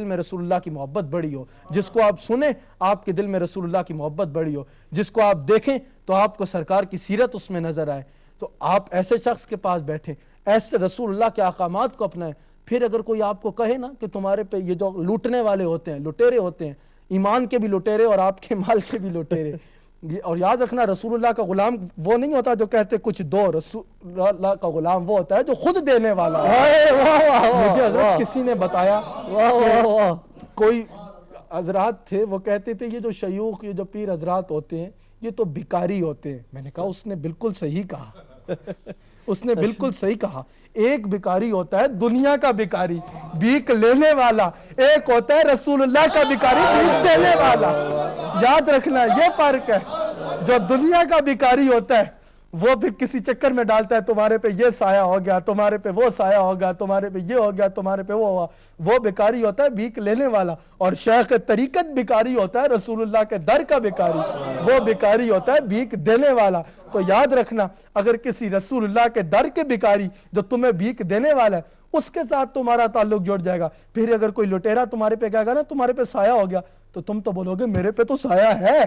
دل میں رسول اللہ کی محبت بڑی ہو، جس کو آپ سنیں آپ کے دل میں رسول اللہ کی محبت بڑی ہو، جس کو آپ دیکھیں تو آپ کو سرکار کی سیرت اس میں نظر آئے، تو آپ ایسے شخص کے پاس بیٹھیں، ایسے رسول اللہ کے احکامات کو اپنائیں۔ پھر اگر کوئی آپ کو کہے نا کہ تمہارے پہ یہ جو لوٹنے والے ہوتے ہیں، لٹیرے ہوتے ہیں، ایمان کے بھی لٹیرے اور آپ کے مال کے بھی لٹیرے، اور یاد رکھنا رسول اللہ کا غلام وہ نہیں ہوتا جو کہتے کچھ دو، رسول اللہ کا غلام وہ ہوتا ہے جو خود دینے والا ہے۔ مجھے حضرت کسی نے بتایا کہ کوئی حضرات تھے، وہ کہتے تھے یہ جو شیوخ، یہ جو پیر حضرات ہوتے ہیں یہ تو بھکاری ہوتے ہیں۔ میں نے کہا اس نے بالکل صحیح کہا، اس نے بالکل صحیح کہا۔ ایک بھکاری ہوتا ہے دنیا کا بھکاری، بھیک لینے والا، ایک ہوتا ہے رسول اللہ کا بھکاری، بھیک دینے والا۔ یاد رکھنا یہ فرق ہے۔ جو دنیا کا بھکاری ہوتا ہے وہ بھی کسی چکر میں ڈالتا ہے، تمہارے پہ یہ سایہ ہو گیا، تمہارے پہ وہ سایہ ہوگا، تمہارے پہ یہ ہو گیا، تمہارے پہ وہ ہوا، وہ بھکاری ہوتا ہے بھیک لینے والا۔ اور شیخ طریقت بھکاری ہوتا ہے رسول اللہ کے در کا بھکاری، وہ بھکاری ہوتا ہے بھیک دینے والا۔ تو یاد رکھنا اگر کسی رسول اللہ کے در کے بھکاری جو تمہیں بھیک دینے والا ہے اس کے ساتھ تمہارا تعلق جڑ جائے گا، پھر اگر کوئی لٹیرا تمہارے پہ کہے گا نا تمہارے پہ سایہ ہو گیا، تو تم تو بولو گے میرے پہ تو سایہ ہے،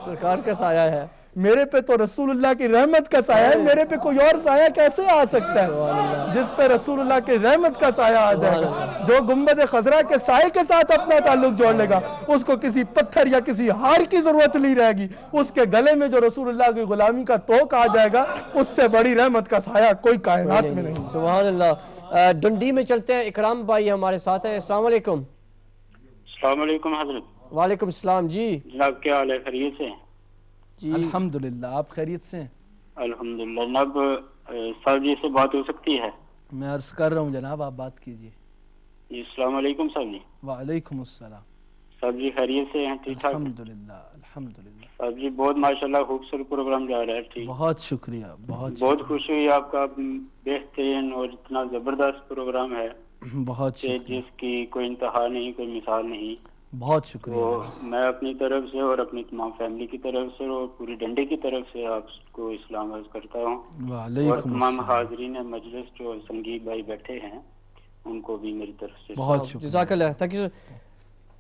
سرکار کا سایہ ہے، میرے پہ تو رسول اللہ کی رحمت کا سایہ ہے، میرے پہ کوئی اور سایہ کیسے آ سکتا ہے جس پہ رسول اللہ کی رحمت کا سایہ آ جائے گا۔ جو گنبد خضرا کے سائے کے ساتھ اپنا تعلق جوڑ لے گا اس کو کسی پتھر یا کسی ہار کی ضرورت نہیں رہے گی، اس کے گلے میں جو رسول اللہ کی غلامی کا توق آ جائے گا اس سے بڑی رحمت کا سایہ کوئی کائنات میں نہیں۔ سبحان اللہ۔ ڈنڈی میں چلتے ہیں، اکرام بھائی ہمارے ساتھ ہیں۔ السلام علیکم۔ السلام علیکم حضرت۔ وعلیکم السلام جی۔ جناب کیا حال ہے، خیریت سے؟ جی الحمدللہ، آپ خیریت سے ہیں؟ الحمدللہ۔ جناب صاحب جی سے بات ہو سکتی ہے؟ میں عرض کر رہا ہوں جناب آپ بات کیجئے۔ جی السلام علیکم صاحب جی۔ وعلیکم السلام۔ صاحب جی خیریت سے ہیں؟ ٹھیک ٹھاک؟ الحمدللہ الحمدللہ۔ صاحب جی بہت ماشاءاللہ خوبصورت پروگرام جا رہا ہے، ٹھیک، بہت شکریہ، بہت خوشی ہوئی آپ کا بہترین اور اتنا زبردست پروگرام ہے بہت کہ شکریہ، جس کی کوئی انتہا نہیں، کوئی مثال نہیں۔ بہت تو شکریہ۔ میں اپنی طرف سے اور اپنی تمام فیملی کی طرف سے اور پوری ڈنڈے کی طرف سے آپ کو اسلام عرض کرتا ہوں، اور وعلیکم تمام السلام۔ حاضرین مجلس جو سنگیب بھائی بیٹھے ہیں ان کو بھی میری طرف سے بہت شکریہ، جزاک اللہ۔ تھینک یو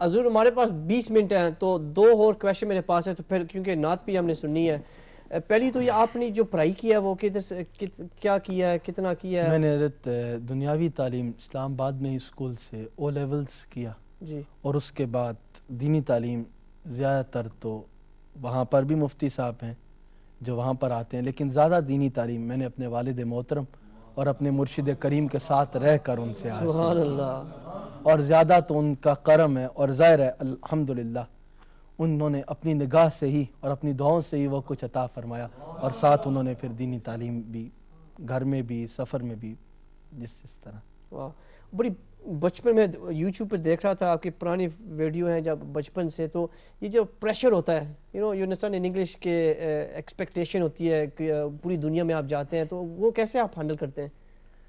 حضور۔ ہمارے پاس 20 منٹ ہیں تو 2 اور کویشچن میرے پاس ہے، تو پھر کیونکہ نعت بھی ہم نے سننی ہے۔ پہلی تو یہ آپ نے جو پڑھائی کیا ہے وہ کدھر سے کیا کیا ہے، کتنا کیا ہے؟ میں نے حضرت دنیاوی تعلیم اسلام آباد میں ہی اسکول سے او لیولز کیا، جی اور اس کے بعد دینی تعلیم زیادہ تر تو وہاں پر بھی مفتی صاحب ہیں جو وہاں پر آتے ہیں، لیکن زیادہ دینی تعلیم میں نے اپنے والد محترم اور اپنے مرشد کریم کے ساتھ رہ کر ان سے حاصل سبحان کی، اللہ۔ اور زیادہ تو ان کا کرم ہے، اور ظاہر ہے الحمدللہ انہوں نے اپنی نگاہ سے ہی اور اپنی دعاؤں سے ہی وہ کچھ عطا فرمایا، اور ساتھ انہوں نے پھر دینی تعلیم بھی گھر میں بھی سفر میں بھی جس طرح۔ واہ، بڑی بچپن میں یوٹیوب پہ دیکھ رہا تھا آپ کی پرانی ویڈیو ہیں جب بچپن سے، تو یہ جو پریشر ہوتا ہے یو انڈرسٹینڈ ان انگلش کے ایکسپیکٹیشن ہوتی ہے کہ پوری دنیا میں آپ جاتے ہیں، تو وہ کیسے آپ ہینڈل کرتے ہیں؟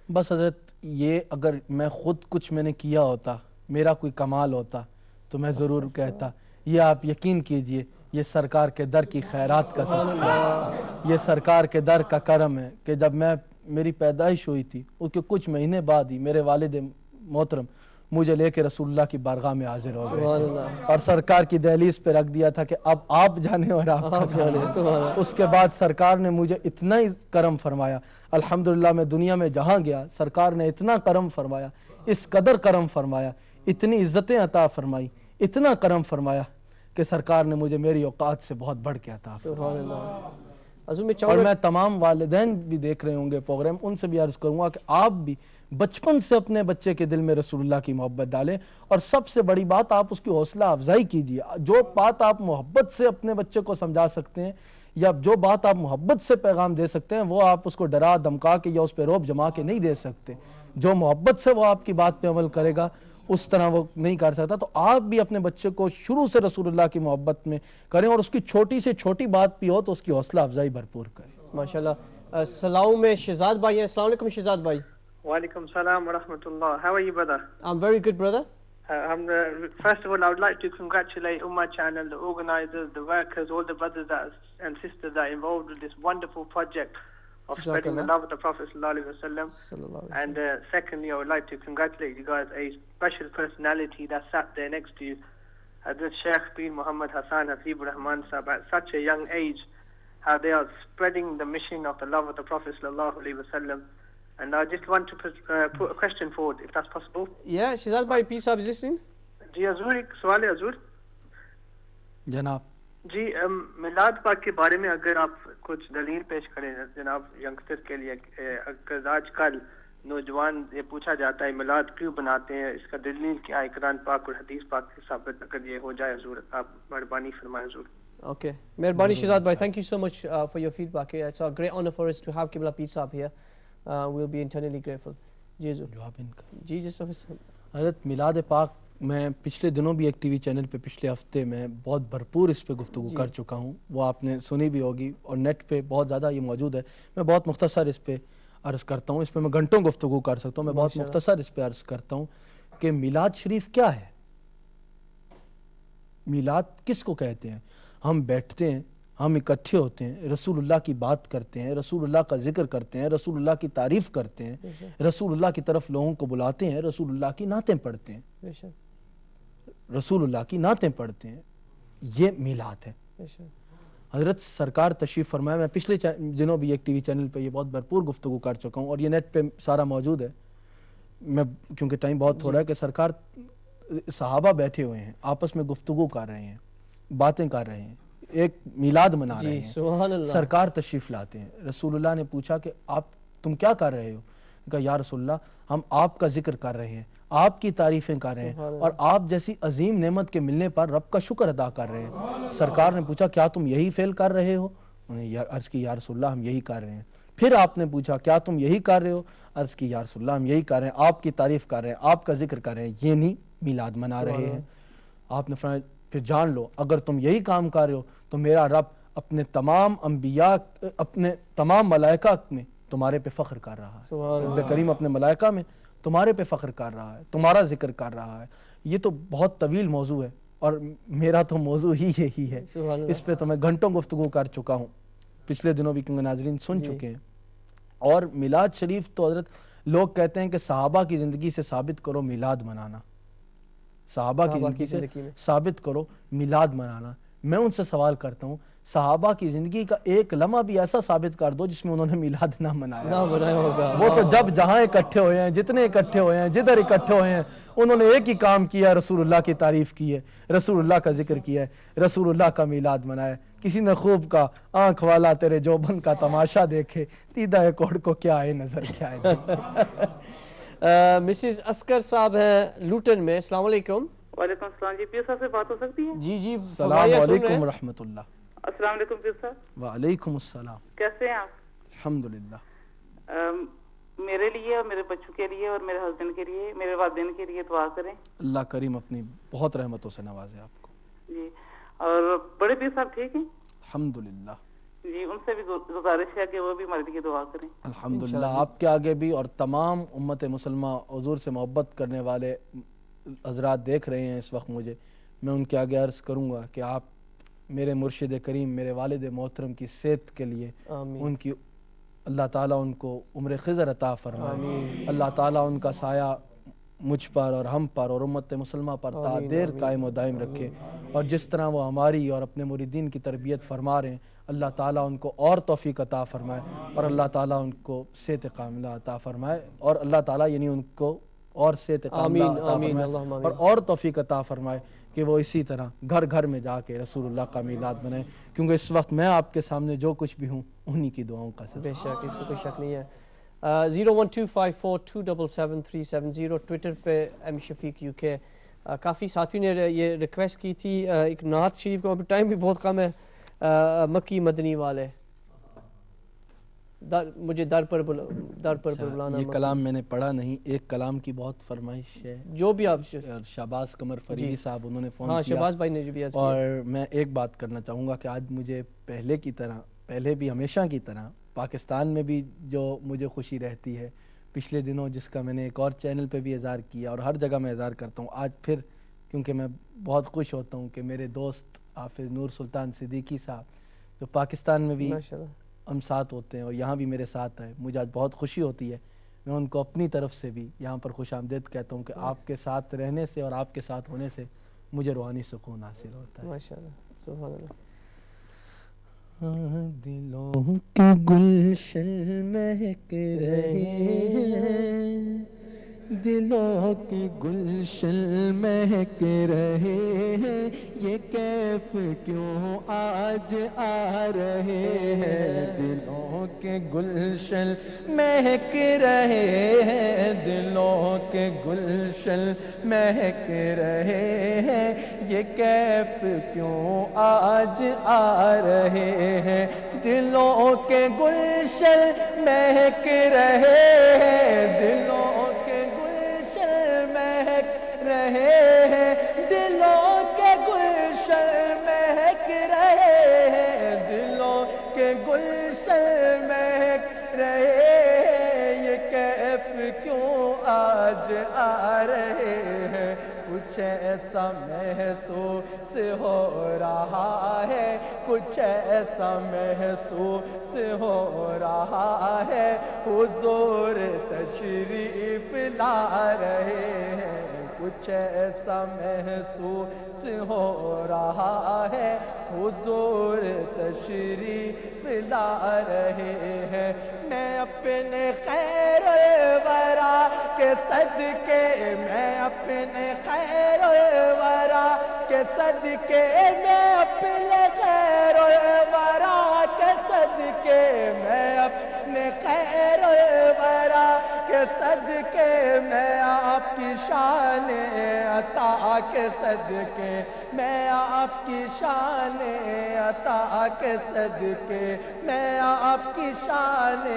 بس حضرت یہ اگر میں خود کچھ میں نے کیا ہوتا، میرا کوئی کمال ہوتا تو میں ضرور کہتا، یہ آپ یقین کیجئے یہ سرکار کے در کی خیرات کا صدقہ ہے، یہ سرکار کے در کا کرم ہے کہ جب میری پیدائش ہوئی تھی اس کے کچھ مہینے بعد ہی میرے والد محترم مجھے لے کے رسول اللہ کی بارگاہ میں حاضر ہو گئے اور سرکار کی دہلیز پہ رکھ دیا تھا کہ اب آپ جانے اور آپ جانے۔ اس کے بعد سرکار نے مجھے اتنا ہی کرم فرمایا، الحمدللہ میں دنیا میں جہاں گیا سرکار نے اتنا کرم فرمایا، اس قدر کرم فرمایا، اتنی عزتیں عطا فرمائی، اتنا کرم فرمایا کہ سرکار نے مجھے میری اوقات سے بہت بڑھ کے عطا فرمایا۔ اور میں تمام والدین بھی دیکھ رہے ہوں گے پروگرام، ان سے بھی عرض کروں گا کہ آپ بھی بچپن سے اپنے بچے کے دل میں رسول اللہ کی محبت ڈالیں، اور سب سے بڑی بات آپ اس کی حوصلہ افزائی کیجیے۔ جو بات آپ محبت سے اپنے بچے کو سمجھا سکتے ہیں یا جو بات آپ محبت سے پیغام دے سکتے ہیں وہ آپ اس کو ڈرا دھمکا کے یا اس پہ روب جما کے نہیں دے سکتے۔ جو محبت سے وہ آپ کی بات پہ عمل کرے گا اس طرح وہ نہیں کر سکتا۔ تو آپ بھی اپنے بچے کو شروع سے رسول اللہ کی محبت میں کریں، اور اس کی چھوٹی سے چھوٹی بات بھی ہو تو اس کی حوصلہ افزائی بھرپور کریں۔ ماشاءاللہ۔ سلاؤ میں شہزاد بھائی ہیں۔ السلام علیکم شہزاد بھائی۔ Walaikum salam wa rahmatullah. How are you, brother? I'm very good, brother. First of all, I would like to congratulate Ummah Channel, the organizers, the workers, all the brothers and sisters that are involved with this wonderful project of spreading the love of the Prophet sallallahu alaihi wasallam. Sallallahu And secondly, I would like to congratulate you guys, a special personality that sat there next to you, Hazrat Sheikh bin Muhammad Hassan Hasibur Rahman Sahab, at such a young age, how they are spreading the mission of the love of the Prophet sallallahu alaihi wasallam. And I just want to put a question forward, if that's possible. Yeah, Shehzad bhai, peace Saab is listening. جی حضور ایک سوال ہے حضور. جناب جی میلاد پاک کے بارے میں اگر آپ کچھ دلیل پیش کریں جناب ینگسٹر کے لیے. اگر آج کل نوجوان یہ پوچھا جاتا ہے میلاد کیوں بناتے ہیں, اس کا دلیل کیا ہے قرآن پاک اور حدیث پاک کے ثابت, اگر یہ ہو جائے حضور آپ مہربانی فرمائیں حضور. Okay, Mehrbani Shehzad bhai, thank you so much for your feedback here. It's a great honor for us to have Qibla Peace Saab here. We'll be eternally grateful. جی حضور. جواب ان کا جی جس حضرت میلاد پاک میں پچھلے دنوں بھی ایک ٹی وی چینل پہ پچھلے ہفتے میں بہت بھرپور اس پہ گفتگو کر چکا ہوں, وہ آپ نے سنی بھی ہوگی اور نیٹ پہ بہت زیادہ یہ موجود ہے. میں بہت مختصر اس پہ عرض کرتا ہوں, اس پہ میں گھنٹوں گفتگو کر سکتا ہوں, میں بہت مختصر اس پہ عرض کرتا ہوں کہ میلاد شریف کیا ہے. میلاد کس کو کہتے ہیں؟ ہم بیٹھتے ہیں, ہم اکٹھے ہوتے ہیں, رسول اللہ کی بات کرتے ہیں, رسول اللہ کا ذکر کرتے ہیں, رسول اللہ کی تعریف کرتے ہیں, رسول اللہ کی طرف لوگوں کو بلاتے ہیں, رسول اللہ کی نعتیں پڑھتے ہیں, رسول اللہ کی نعتیں پڑھتے ہیں. یہ میلاد ہے. حضرت سرکار تشریف فرمایا, میں پچھلے دنوں بھی ایک ٹی وی چینل پہ یہ بہت بھرپور گفتگو کر چکا ہوں اور یہ نیٹ پہ سارا موجود ہے. میں کیونکہ ٹائم بہت تھوڑا ہے کہ سرکار صحابہ بیٹھے ہوئے ہیں, آپس میں گفتگو کر رہے ہیں, باتیں کر رہے ہیں, ایک میلاد منا رہے ہیں. سبحان اللہ. سرکار تشریف لاتے ہیں. رسول اللہ نے پوچھا کہ تم کیا کر رہے ہو؟ کہا یا رسول اللہ ہم آپ کا ذکر کر رہے ہیں, آپ کی تعریفیں کر رہے ہیں اور آپ جیسی عظیم نعمت کے ملنے پر رب کا شکر ادا کر رہے ہیں. سرکار نے پوچھا کیا تم یہی فعل کر رہے ہو؟ انہوں نے عرض کی یا رسول اللہ ہم یہی کر رہے ہیں. پھر آپ نے پوچھا کیا تم یہی کر رہے ہو؟ عرض کی یا رسول اللہ ہم یہی کر رہے ہیں, آپ کی تعریف کر رہے ہیں, آپ کا ذکر کر رہے ہیں, یہ نہیں میلاد منا رہے ہیں. آپ نے فرمایا پھر جان لو اگر تم یہی کام کر رہے ہو تو میرا رب اپنے تمام انبیاء, اپنے تمام ملائکہ میں تمہارے پہ فخر کر رہا ہے. رب کریم اپنے ملائکہ میں تمہارے پہ فخر کر رہا ہے, تمہارا ذکر کر رہا ہے. یہ تو بہت طویل موضوع ہے اور میرا تو موضوع ہی یہی ہے. اس پہ تو میں گھنٹوں گفتگو کر چکا ہوں, پچھلے دنوں بھی کیونکہ ناظرین سن چکے ہیں. اور میلاد شریف تو حضرت لوگ کہتے ہیں کہ صحابہ کی زندگی سے ثابت کرو میلاد منانا, صحابہ کی زندگی سے ثابت کرو میلاد منانا. میں ان سے سوال کرتا ہوں صحابہ کی زندگی کا ایک لمحہ بھی ایسا ثابت کر دو جس میں انہوں نے میلاد نہ منایا ہوگا. وہ تو جب جہاں اکٹھے ہوئے ہیں, جتنے اکٹھے ہوئے ہیں, جدھر اکٹھے ہوئے ہیں, انہوں نے ایک ہی کام کیا, رسول اللہ کی تعریف کی ہے, رسول اللہ کا ذکر کیا ہے, رسول اللہ کا میلاد منایا. کسی نے خوب کا آنکھ والا تیرے جوبن کا تماشا دیکھے, دیدہ کوڑ کو کیا ہے نظر کیا ہے. مسز اسکر صاحب ہیں لوٹن میں. السلام علیکم. وعلیکم السلام. جی پیر صاحب سے بات ہو سکتی ہے؟ جی جی السلام علیکم ورحمۃ اللہ. السلام علیکم پیر صاحب. وعلیکم السلام. کیسے ہیں آپ؟ الحمدللہ. میرے لیے اور میرے بچوں کے لیے اور میرے ہسبینڈ کے لیے, میرے والدین کے لیے دعا کریں. اللہ کریم اپنی بہت رحمتوں سے نوازے آپ کو. جی. اور بڑے پیر صاحب ٹھیک ہیں؟ الحمدللہ. جی ان سے بھی گزارش ہے کہ وہ بھی ہمارے لیے دعا کریں. الحمدللہ. آپ کے آگے بھی اور تمام امت مسلمہ حضور سے محبت کرنے والے حضرات دیکھ رہے ہیں اس وقت مجھے, میں ان کے آگے عرض کروں گا کہ آپ میرے مرشد کریم, میرے والد محترم کی صحت کے لیے ان کی اللہ تعالیٰ ان کو عمر خضر عطا فرمائے. اللہ تعالیٰ ان کا سایہ مجھ پر اور ہم پر اور امت مسلمہ پر تا دیر قائم و دائم رکھے. اور جس طرح وہ ہماری اور اپنے مریدین کی تربیت فرما رہے ہیں, اللہ تعالیٰ ان کو اور توفیق عطا فرمائے اور اللہ تعالیٰ ان کو صحت کاملہ عطا فرمائے اور اللہ تعالیٰ یعنی ان کو اور صحت کاملہ عطا فرمائے اور توفیق عطا فرمائے کہ وہ اسی طرح گھر گھر میں جا کے رسول اللہ کا میلاد بنائیں. کیونکہ اس وقت میں آپ کے سامنے جو کچھ بھی ہوں انہی کی دعاؤں کا صدقہ. بے شک, اس میں کوئی شک نہیں ہے. 01254277370 ٹویٹر پہ ایم شفیق یو کے. کافی ساتھیوں نے یہ ریکویسٹ کی تھی ایک نعت شریف کو, ابھی ٹائم بھی بہت کم ہے, مکی مدنی والے مجھے در پر بلانا. یہ کلام میں نے پڑھا نہیں, ایک کلام کی بہت فرمائش ہے جو بھی آپ. شہباز قمر فریدی صاحب انہوں نے فون کیا. شہباز بھائی نے بھی. اور میں ایک بات کرنا چاہوں گا کہ آج مجھے پہلے بھی ہمیشہ کی طرح پاکستان میں بھی جو مجھے خوشی رہتی ہے, پچھلے دنوں جس کا میں نے ایک اور چینل پہ بھی اظہار کیا اور ہر جگہ میں اظہار کرتا ہوں, آج پھر کیونکہ میں بہت خوش ہوتا ہوں کہ میرے دوست حافظ نور سلطان صدیقی صاحب جو پاکستان میں بھی ہم ساتھ ہوتے ہیں اور یہاں بھی میرے ساتھ آئے. مجھے آج بہت خوشی ہوتی ہے. میں ان کو اپنی طرف سے بھی یہاں پر خوش آمدید کہتا ہوں کہ آپ کے ساتھ رہنے سے اور آپ کے ساتھ ہونے سے مجھے روحانی سکون حاصل ہوتا ہے. ماشاءاللہ سبحان اللہ. دلوں کے گلشن مہک رہے ہیں, دلوں کے گلشن مہک رہے ہیں, یہ کیف کیوں آج آ رہے ہیں. دلوں کے گلشن مہک رہے ہیں, دلوں کے گلشن مہک رہے ہیں, یہ کیف کیوں آج آ رہے ہیں. دلوں کے گلشن مہک رہے ہیں, دلوں کے گلشن مہک رہے ہیں, دلوں کے گلشن مہک رہے ہیں, دلوں کے گلشن مہک رہے ہیں, یہ کیف کیوں آج آ رہے ہیں. کچھ ایسا محسوس ہو رہا ہے, کچھ ایسا محسوس ہو رہا ہے, حضور تشریف لا رہے ہیں. کچھ ایسا محسوس ہو رہا ہے, حضور تشریف لا رہے ہیں. میں اپنے خیر الورا کے صدقے, میں اپنے خیر الورا کے صدقے, میں اپنے خیر الورا کے صدقے, میں اپنے خیر الورا کے صدقے, میں آپ کی شان عطا کے صدقے, میں آپ کی شان عطا کے صدقے, میں آپ کی شان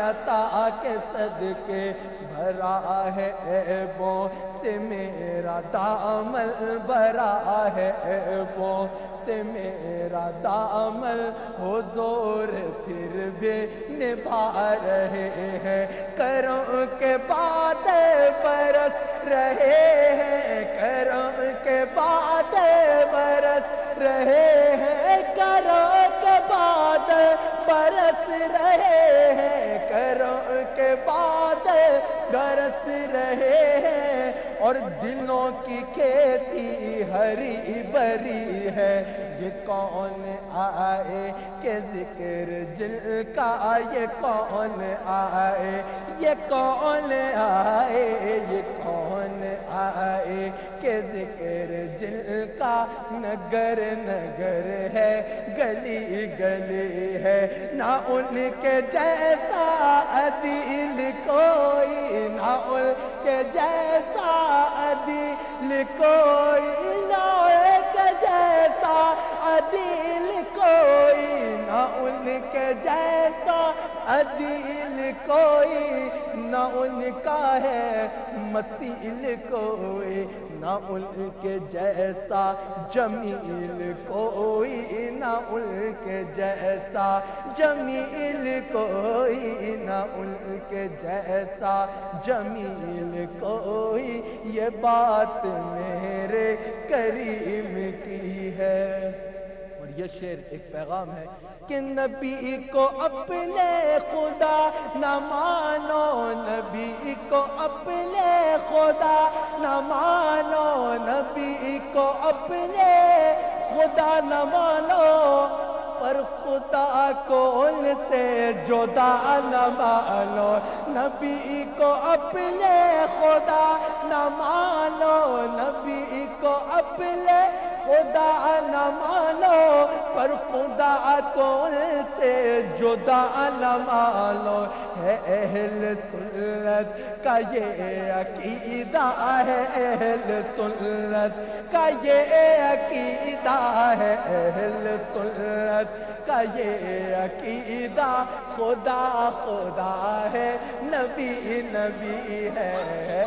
عطا کے صدقے. بھرا ہے عیبوں سے میرا دامن, بھرا ہے عیبوں سے میرا دامن, حضور پھر بھی نبھا رہے ہیں. کرم کے بادل برس رہے ہیں, کرم کے بادل برس رہے ہیں, کرم کے بادل برس رہے ہیں, کرم کے بادل برس رہے ہیں, اور دلوں کی کھیتی ہری بھری ہے. یہ کون آئے کہ ذکر جن کا, یہ کون آئے, یہ کون آئے, یہ کون آئے کہ ذکر جن کا. نگر نگر ہے, گلی گلی ہے, نہ ان کے جیسا عدیل کوئی, نہ ان کے جیسا عدیل کوئی, نہ ان کے جیسا عدیل کوئی, نہ ان کے جیسا عدیل کوئی, نہ ان کا ہے مثیل کوئی, نہ ان کے جیسا جمیل کوئی, نہ ان کے جیسا جمیل کوئی, نہ ان کے جیسا جمیل کوئی. یہ بات میرے کریم کی ہے. اور یہ شعر ایک پیغام ہے کہ نبی کو اپنے خدا نہ مانو, نبی کو اپنے خدا نہ مانو, نبی کو اپنے خدا نہ مانو, پر خدا کو ان سے جدا نہ مانو. نبی کو اپنے خدا نہ مانو, نبی کو اپنے خدا نہ مانو, پر خدا کو ان سے جدا نہ مانو. ہے اہل سنت کا یہ عقیدہ ہے, اہل سنت کا یہ عقیدہ ہے, اہل سنت کا یہ عقیدہ. خدا خدا ہے, نبی نبی ہے,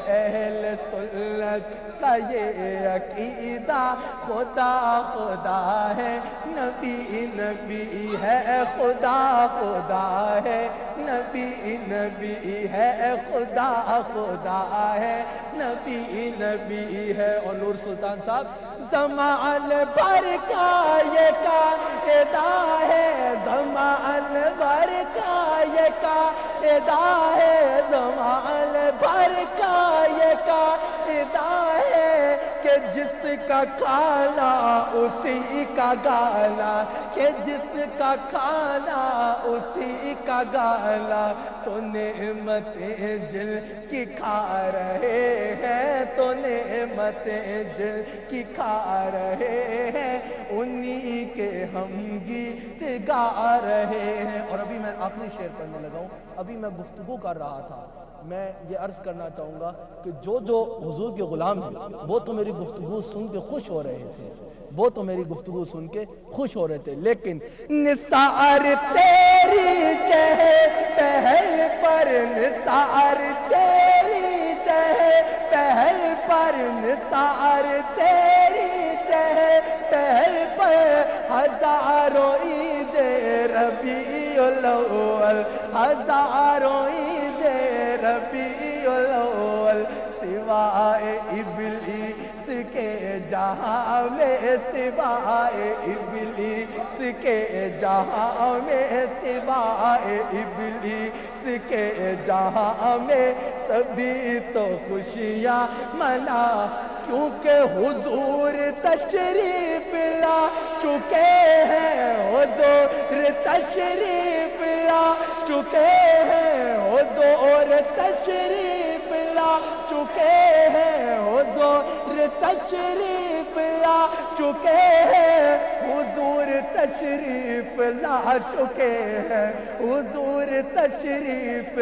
اہل سنت کا یہ عقیدہ. خدا خدا ہے, نبی نبی ہے, خدا خدا ہے, نبی نبی ہے خدا خدا ہے نبی نبی ہے اور نور سلطان صاحب زمان بھر کا یہ قاعدہ ہے زمان بھر کا یہ قاعدہ ہے زمان بھر کا یہ قاعدہ ہے کہ جس کا کھانا اسی کا گانا کہ جس کا کھانا اسی کا گانا تو نعمتیں جل کی کھا رہے ہیں تو نعمتیں جل کی کھا رہے ہیں انہی کے ہم گیت گا رہے ہیں. اور ابھی میں آخری شعر پڑھنے لگا ہوں. ابھی میں گفتگو کر رہا تھا, میں یہ عرض کرنا چاہوں گا کہ جو حضور کے غلام ہیں وہ تو میری گفتگو سن کے خوش ہو رہے تھے, وہ تو میری گفتگو سن کے خوش ہو رہے تھے, لیکن نثار تیری چہل پر نثار تیری چہل پر نثار تیری چہل پر ہزاروں عید ربیع الاول ہزاروں عید ربیع الاول سوائے ابلیس کے جہاں میں سوائے ابلیس کے جہاں میں سوائے ابلیس کے جہاں میں سبھی تو خوشیاں منا کیونکہ حضور تشریف لا چکے ہیں حضور تشریف لا چکے ہیں حضور تشریف لا چکے ہیں حضور تشریف لا چکے ہیں حضور تشریف لا چکے ہیں حضور تشریف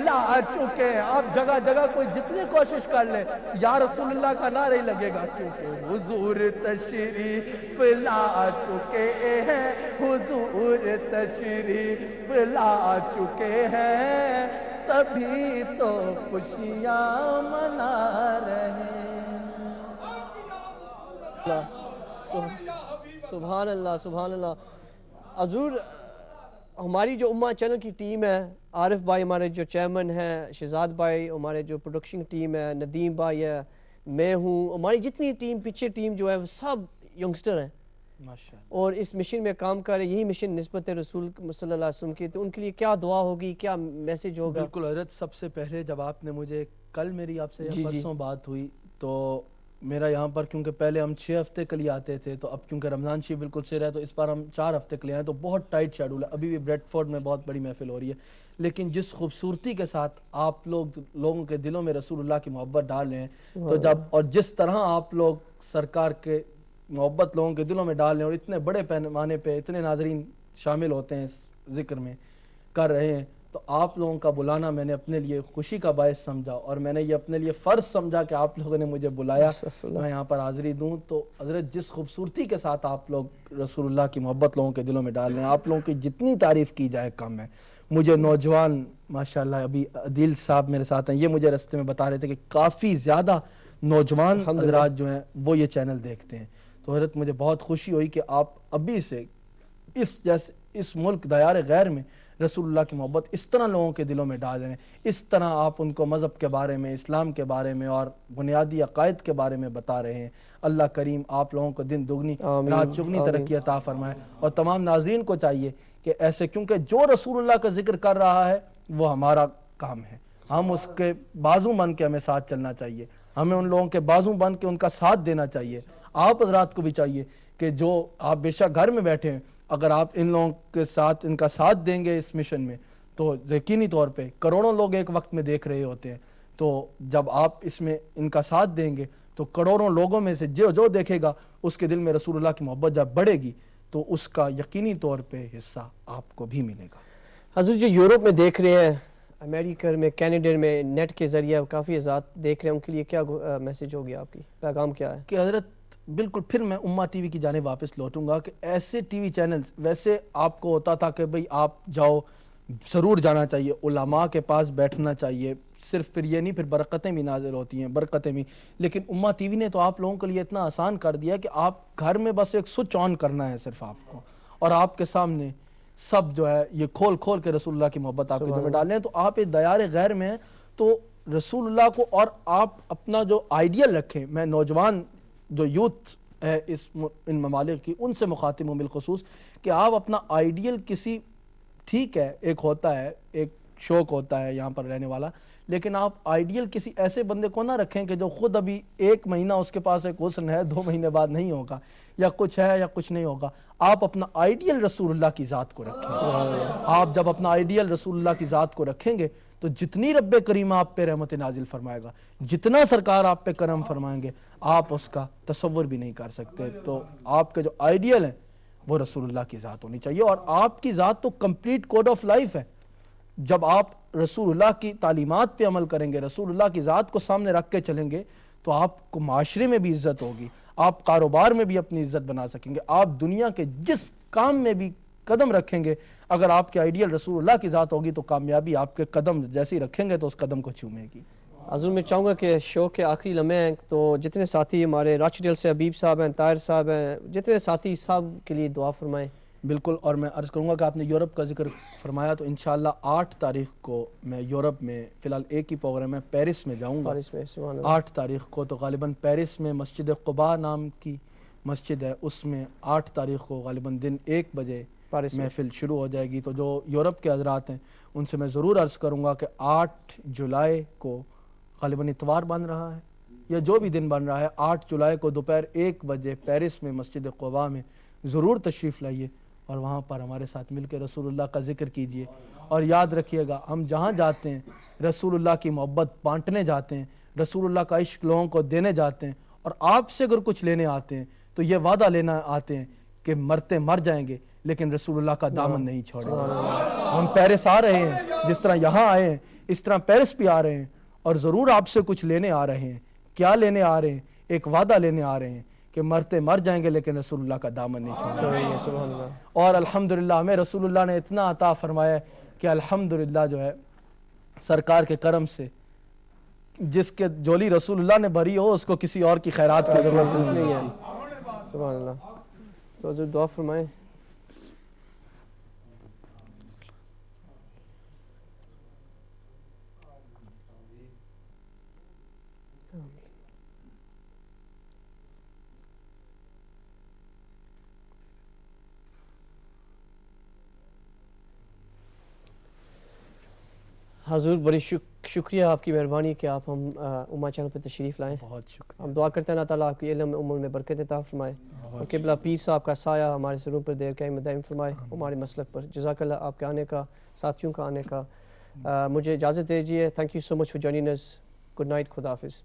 لا چکے ہیں. آپ جگہ جگہ کوئی جتنی کوشش کر لے یا رسول اللہ کا نعرہ ہی لگے گا, کیونکہ حضور تشریف لا چکے ہیں حضور تشریف لا چکے ہیں سبھی تو خوشیاں منا رہے ہیں. سبحان اللہ سبحان اللہ. حضور ہماری جو امہ چینل کی ٹیم ہے, عارف بھائی ہمارے جو چیئرمین ہیں, شہزاد بھائی ہمارے جو پروڈکشن ٹیم ہے, ندیم بھائی ہے, میں ہوں, ہماری جتنی ٹیم پیچھے ٹیم جو ہے وہ سب ینگسٹر ہیں اور اس مشن میں کام کر رہے. یہی مشن نسبت رسول صلی اللہ علیہ وسلم کی, تو ان کے لیے کیا دعا ہوگی, کیا میسیج ہوگا؟ بالکل حضرت, سب سے پہلے جب آپ نے مجھے کل میری آپ سے پرسوں بات ہوئی تو میرا یہاں پر کیونکہ پہلے ہم 6 ہفتے کے لیے آتے تھے, تو اب کیونکہ رمضان شریف بالکل سے رہا ہے تو اس بار ہم 4 ہفتے کے لیے آئے, تو بہت ٹائٹ شیڈول ہے. ابھی بھی بریڈ فورڈ میں بہت بڑی محفل ہو رہی ہے, لیکن جس خوبصورتی کے ساتھ آپ لوگوں کے دلوں میں رسول اللہ کی محبت ڈال رہے ہیں, تو جب اور جس طرح آپ لوگ سرکار کے محبت لوگوں کے دلوں میں ڈال رہے ہیں اور اتنے بڑے پیمانے پہ اتنے ناظرین شامل ہوتے ہیں اس ذکر میں کر رہے ہیں, تو آپ لوگوں کا بلانا میں نے اپنے لیے خوشی کا باعث سمجھا اور میں نے یہ اپنے لیے فرض سمجھا کہ آپ لوگوں نے مجھے بلایا, میں یہاں پر حاضری دوں. تو حضرت جس خوبصورتی کے ساتھ آپ لوگ رسول اللہ کی محبت لوگوں کے دلوں میں ڈال رہے ہیں, آپ لوگوں کی جتنی تعریف کی جائے کم ہے. مجھے نوجوان ماشاءاللہ ابھی عدیل صاحب میرے ساتھ ہیں, یہ مجھے رستے میں بتا رہے تھے کہ کافی زیادہ نوجوان حضرات جو ہیں وہ یہ چینل دیکھتے ہیں. تو حضرت مجھے بہت خوشی ہوئی کہ آپ ابھی سے اس ملک دیار غیر میں رسول اللہ کی محبت اس طرح لوگوں کے دلوں میں ڈال رہے ہیں, اس طرح آپ ان کو مذہب کے بارے میں, اسلام کے بارے میں اور بنیادی عقائد کے بارے میں بتا رہے ہیں. اللہ کریم آپ لوگوں کو دن دگنی رات چگنی ترقی عطا فرمائے. اور تمام ناظرین کو چاہیے کہ ایسے, کیونکہ جو رسول اللہ کا ذکر کر رہا ہے وہ ہمارا کام ہے, ہم اس کے بازو بن کے ہمیں ساتھ چلنا چاہیے, ہمیں ان لوگوں کے بازو بن کے ان کا ساتھ دینا چاہیے. آپ حضرات کو بھی چاہیے کہ جو آپ بے شک گھر میں بیٹھے ہیں, اگر آپ ان لوگوں کے ساتھ ان کا ساتھ دیں گے اس مشن میں, تو یقینی طور پہ کروڑوں لوگ ایک وقت میں دیکھ رہے ہوتے ہیں, تو جب آپ اس میں ان کا ساتھ دیں گے تو کروڑوں لوگوں میں سے جو دیکھے گا اس کے دل میں رسول اللہ کی محبت جب بڑھے گی تو اس کا یقینی طور پہ حصہ آپ کو بھی ملے گا. حضور جو یورپ میں دیکھ رہے ہیں, امریکہ میں, کینیڈا میں نیٹ کے ذریعے کافی ذات دیکھ رہے ہیں, ان کے لیے کیا میسیج ہوگی, آپ کی پیغام کیا ہے؟ کہ حضرت بالکل پھر میں امہ ٹی وی کی جانب واپس لوٹوں گا کہ ایسے ٹی وی چینلز, ویسے آپ کو ہوتا تھا کہ بھئی آپ جاؤ, ضرور جانا چاہیے, علماء کے پاس بیٹھنا چاہیے, صرف پھر یہ نہیں, پھر برکتیں بھی نازل ہوتی ہیں, برکتیں بھی. لیکن امہ ٹی وی نے تو آپ لوگوں کے لیے اتنا آسان کر دیا کہ آپ گھر میں بس ایک سوئچ آن کرنا ہے صرف آپ کو, اور آپ کے سامنے سب جو ہے یہ کھول کھول کے رسول اللہ کی محبت آپ کے دل میں ڈال رہے ہیں. تو آپ ایک دیار غیر میں ہیں تو رسول اللہ کو اور آپ اپنا جو آئیڈیل رکھیں. میں نوجوان جو یوتھ ہے ان ممالک کی ان سے مخاطب ہوں بالخصوص کہ آپ اپنا آئیڈیل کسی ٹھیک ہے ایک ہوتا ہے ایک شوق ہوتا ہے یہاں پر رہنے والا, لیکن آپ آئیڈیل کسی ایسے بندے کو نہ رکھیں کہ جو خود ابھی 1 مہینہ اس کے پاس ایک حسن ہے 2 مہینے بعد نہیں ہوگا, یا کچھ ہے یا کچھ نہیں ہوگا. آپ اپنا آئیڈیل رسول اللہ کی ذات کو رکھیں. آپ جب اپنا آئیڈیل رسول اللہ کی ذات کو رکھیں گے تو جتنی رب کریم آپ پہ رحمت نازل فرمائے گا, جتنا سرکار آپ پہ کرم فرمائیں گے, آپ اس کا تصور بھی نہیں کر سکتے. تو آپ کے جو آئیڈیل ہیں وہ رسول اللہ کی ذات ہونی چاہیے, اور آپ کی ذات تو کمپلیٹ کوڈ آف لائف ہے. جب آپ رسول اللہ کی تعلیمات پہ عمل کریں گے, رسول اللہ کی ذات کو سامنے رکھ کے چلیں گے, تو آپ کو معاشرے میں بھی عزت ہوگی, آپ کاروبار میں بھی اپنی عزت بنا سکیں گے, آپ دنیا کے جس کام میں بھی قدم رکھیں گے اگر آپ کے آئیڈیل رسول اللہ کی ذات ہوگی تو کامیابی آپ کے قدم جیسے ہی رکھیں گے تو اس قدم کو چومے گی. حضور میں چاہوں گا کہ شو کے آخری لمحے ہیں تو جتنے ساتھی ہمارے راشد سے حبیب صاحب ہیں, طاہر صاحب ہیں, جتنے ساتھی سب کے لیے دعا فرمائیں. بالکل, اور میں عرض کروں گا کہ آپ نے یورپ کا ذکر فرمایا تو انشاءاللہ 8 تاریخ کو میں یورپ میں فی الحال ایک ہی پروگرام ہے پیرس میں جاؤں گا. 8 تاریخ کو تو غالباً پیرس میں مسجد قباء نام کی مسجد ہے, اس میں 8 تاریخ کو غالباً دن 1 بجے محفل شروع ہو جائے گی. تو جو یورپ کے حضرات ہیں ان سے میں ضرور عرض کروں گا کہ 8 جولائی کو غالباً اتوار بن رہا ہے یا جو بھی دن بن رہا ہے, 8 جولائی کو دوپہر 1 بجے پیرس میں مسجد قباء میں ضرور تشریف لائیے اور وہاں پر ہمارے ساتھ مل کے رسول اللہ کا ذکر کیجئے. اور یاد رکھیے گا ہم جہاں جاتے ہیں رسول اللہ کی محبت بانٹنے جاتے ہیں, رسول اللہ کا عشق لوگوں کو دینے جاتے ہیں, اور آپ سے اگر کچھ لینے آتے ہیں تو یہ وعدہ لینا آتے ہیں کہ مرتے مر جائیں گے لیکن رسول اللہ کا دامن نہیں چھوڑیں گے. ہم پیرس آ رہے ہیں جس طرح یہاں آئے ہیں اس طرح پیرس بھی آ رہے ہیں, اور ضرور آپ سے کچھ لینے آ رہے ہیں. کیا لینے آ رہے ہیں؟ ایک وعدہ لینے آ رہے ہیں کہ مرتے مر جائیں گے لیکن رسول اللہ کا دامن نہیں چھوڑیں گے. اور الحمدللہ ہمیں رسول اللہ نے اتنا عطا فرمایا کہ الحمدللہ جو ہے سرکار کے کرم سے جس کے جولی رسول اللہ نے بھری ہو اس کو کسی اور کی خیرات کی ضرورت نہیں ہے. سبحان اللہ. تو حضور دعا فرمائیں. حضور بڑی شکریہ آپ کی مہربانی کہ آپ ہم امہ چینل پہ تشریف لائیں. بہت شکریہ. ہم دعا کرتے ہیں اللہ تعالیٰ آپ کی علم عمر میں برکت عطا فرمائے, اور قبلہ پیر صاحب کا سایہ ہمارے سروں پر دیر قائم دائم فرمائے ہمارے مسلک پر. جزاک اللہ آپ کے آنے کا, ساتھیوں کا آنے کا. مجھے اجازت دیجیے. Thank you so much for joining اس. Good night. خدا حافظ.